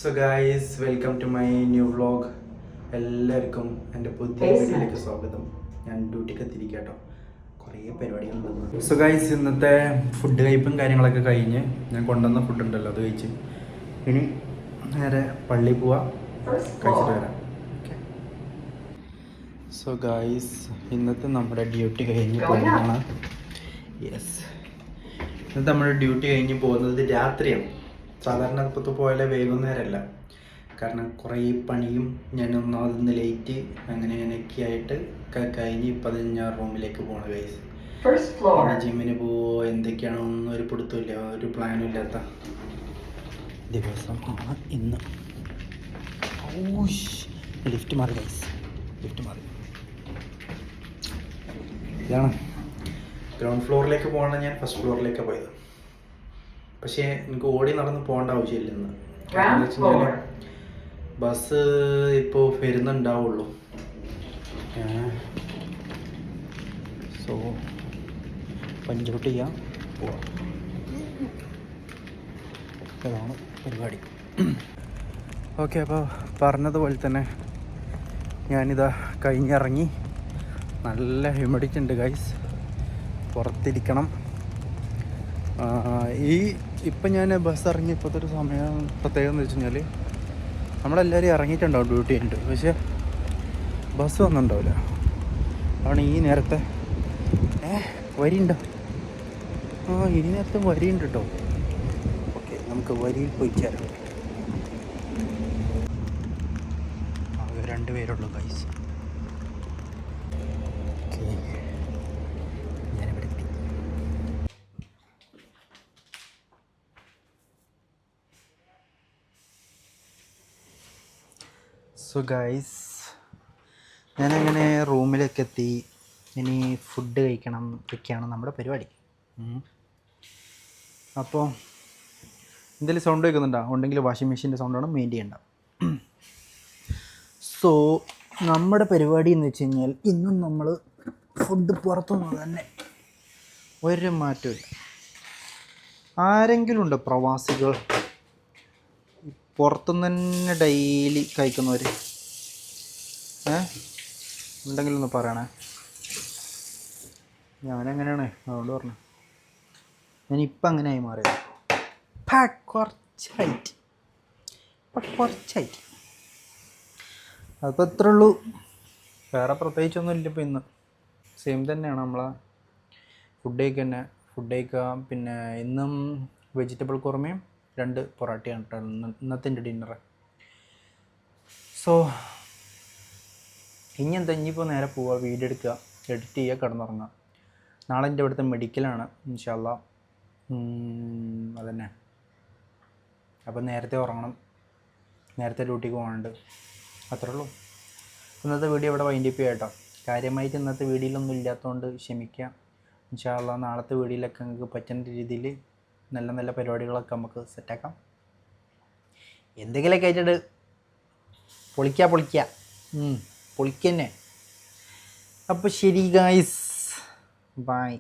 So guys, welcome to my new vlog. എല്ലാവർക്കും എൻ്റെ പുതിയ വീഡിയോയിലേക്ക് സ്വാഗതം. ഞാൻ ഡ്യൂട്ടിക്ക് എത്തിയിരിക്കുക കേട്ടോ. കുറേ പരിപാടികളുണ്ട്. സോ ഗായ്സ്, ഇന്നത്തെ ഫുഡ് കഴിപ്പും കാര്യങ്ങളൊക്കെ കഴിഞ്ഞ് ഞാൻ കൊണ്ടുവന്ന ഫുഡ് ഉണ്ടല്ലോ അത് കഴിച്ച് ഇനി നേരെ പള്ളിയിൽ പോവാ, കഴിച്ചിട്ട് വരാം. ഓക്കെ. സോ ഗായ്സ്, ഇന്നത്തെ നമ്മുടെ ഡ്യൂട്ടി കഴിഞ്ഞ് പോകുന്നതാണ്. യെസ്, ഇന്നത്തെ നമ്മുടെ ഡ്യൂട്ടി കഴിഞ്ഞ് പോകുന്നത് രാത്രിയാണ്. സാധാരണ ഇപ്പോഴത്തെ പോലെ വൈകുന്നേരമല്ല, കാരണം കുറേ പണിയും ഞാനൊന്നാമതൊന്ന് ലേറ്റ് അങ്ങനെയൊക്കെ ആയിട്ട് കഴിഞ്ഞ് ഇപ്പം ഞാൻ റൂമിലേക്ക് പോകണം ഗൈസ്. ജിമ്മിന് പോവോ എന്തൊക്കെയാണോ ഒന്നും ഒരു പിടുത്തമില്ല, ഒരു പ്ലാനും ഇല്ലാത്ത ദിവസമാണ് ഇന്ന്. ലിഫ്റ്റ് മാറി ഗൈസ്, ലിഫ്റ്റ് മാറി. ഇതാണ് ഗ്രൗണ്ട് ഫ്ലോറിലേക്ക് പോകണം. ഞാൻ ഫസ്റ്റ് ഫ്ലോറിലേക്കാണ് പോയത്. പക്ഷേ എനിക്ക് ഓടി നടന്ന് പോകേണ്ട ആവശ്യമില്ലെന്ന്. കാരണം എന്താ വെച്ച് കഴിഞ്ഞാൽ ബസ് ഇപ്പോൾ വരുന്നുണ്ടാവുള്ളൂ. സോ പഞ്ചൗട്ട് ചെയ്യാൻ പോവാം. അതാണ് പരിപാടി. ഓക്കെ, അപ്പോൾ പറഞ്ഞതുപോലെ തന്നെ ഞാനിതാ കഴിഞ്ഞിറങ്ങി. നല്ല ഹ്യൂമിഡിറ്റി ഉണ്ട് ഗൈസ്, പുറത്തിരിക്കണം. ഇപ്പം ഞാൻ ബസ് ഇറങ്ങി ഇപ്പോഴത്തെ ഒരു സമയം പ്രത്യേകം എന്ന് വെച്ച് കഴിഞ്ഞാൽ നമ്മളെല്ലാവരും ഇറങ്ങിയിട്ടുണ്ടാവും ഡ്യൂട്ടി ഉണ്ട്, പക്ഷേ ബസ് വന്നിട്ടുണ്ടാവില്ല. ആണ് ഈ നേരത്തെ വരിയുണ്ടോ? ഈ നേരത്തെ വരിയുണ്ട് കേട്ടോ. ഓക്കെ, നമുക്ക് വരിയിൽ പോയി ചേരാം. ആകെ 2 പേരുള്ളൂ ഗൈസ്. ഓക്കെ, ഞാനിവിടെ എത്തി. സോ ഗൈസ്, ഞാനങ്ങനെ റൂമിലേക്ക് എത്തി. ഇനി ഫുഡ് കഴിക്കണം. ഇതൊക്കെയാണ് നമ്മുടെ പരിപാടി. അപ്പോൾ എന്തെങ്കിലും സൗണ്ട് കേൾക്കുന്നുണ്ടോ? ഉണ്ടെങ്കിൽ വാഷിംഗ് മെഷീൻ്റെ സൗണ്ടാണ് മെയിൻ ചെയ്യേണ്ട. സോ നമ്മുടെ പരിപാടി എന്ന് വെച്ച് കഴിഞ്ഞാൽ ഇന്നും നമ്മൾ ഫുഡ് പുറത്തുനിന്ന് തന്നെ, ഒരു മാറ്റമില്ല. ആരെങ്കിലും ഉണ്ടോ പ്രവാസികൾ പുറത്തുനിന്ന് തന്നെ ഡെയിലി കഴിക്കുന്നവർ? ഉണ്ടെങ്കിലൊന്ന് പറയണേ. ഞാനെങ്ങനെയാണ്, അതുകൊണ്ട് പറഞ്ഞു. ഞാനിപ്പം അങ്ങനെയായി മാറിയത്. കുറച്ചായിട്ട് അതിപ്പോൾ ഇത്രേ ഉള്ളൂ. വേറെ പ്രത്യേകിച്ചൊന്നും ഇല്ല. ഇപ്പം ഇന്ന് സെയിം തന്നെയാണ് നമ്മളെ ഫുഡ് കഴിക്കുക. പിന്നെ ഇന്നും വെജിറ്റബിൾ കുറുമയും 2 പൊറോട്ടയാണ് കേട്ടോ ഇന്നത്തെ എൻ്റെ ഡിന്നറ്. സോ ഇനിയിപ്പോൾ നേരെ പോവുക, വീഡിയോ എടുക്കുക, എഡിറ്റ് ചെയ്യുക, കിടന്നുറങ്ങുക. നാളെ എൻ്റെ ഇവിടുത്തെ മെഡിക്കലാണ് ഇൻഷാ അല്ലാഹ്. അതന്നെ. അപ്പം നേരത്തെ ഉറങ്ങണം, നേരത്തെ ഡ്യൂട്ടിക്ക് പോകാനുണ്ട്. അത്രേ ഉള്ളൂ. ഇന്നത്തെ വീഡിയോ ഇവിടെ വൈൻഡ് അപ്പ് ചെയ്യാം കേട്ടോ. കാര്യമായിട്ട് ഇന്നത്തെ വീഡിയോയിലൊന്നും ഇല്ലാത്തതുകൊണ്ട് ക്ഷമിക്കുക. ഇൻഷാ അല്ലാഹ് നാളത്തെ വീഡിയോയിലൊക്കെ നിങ്ങൾക്ക് പറ്റുന്ന രീതിയിൽ നല്ല നല്ല പരിപാടികളൊക്കെ നമുക്ക് സെറ്റാക്കാം. എന്തെങ്കിലുമൊക്കെ ആയിട്ടിട്ട് പൊളിക്കന്നെ. അപ്പോൾ ശരി ഗായ്സ്, ബൈ.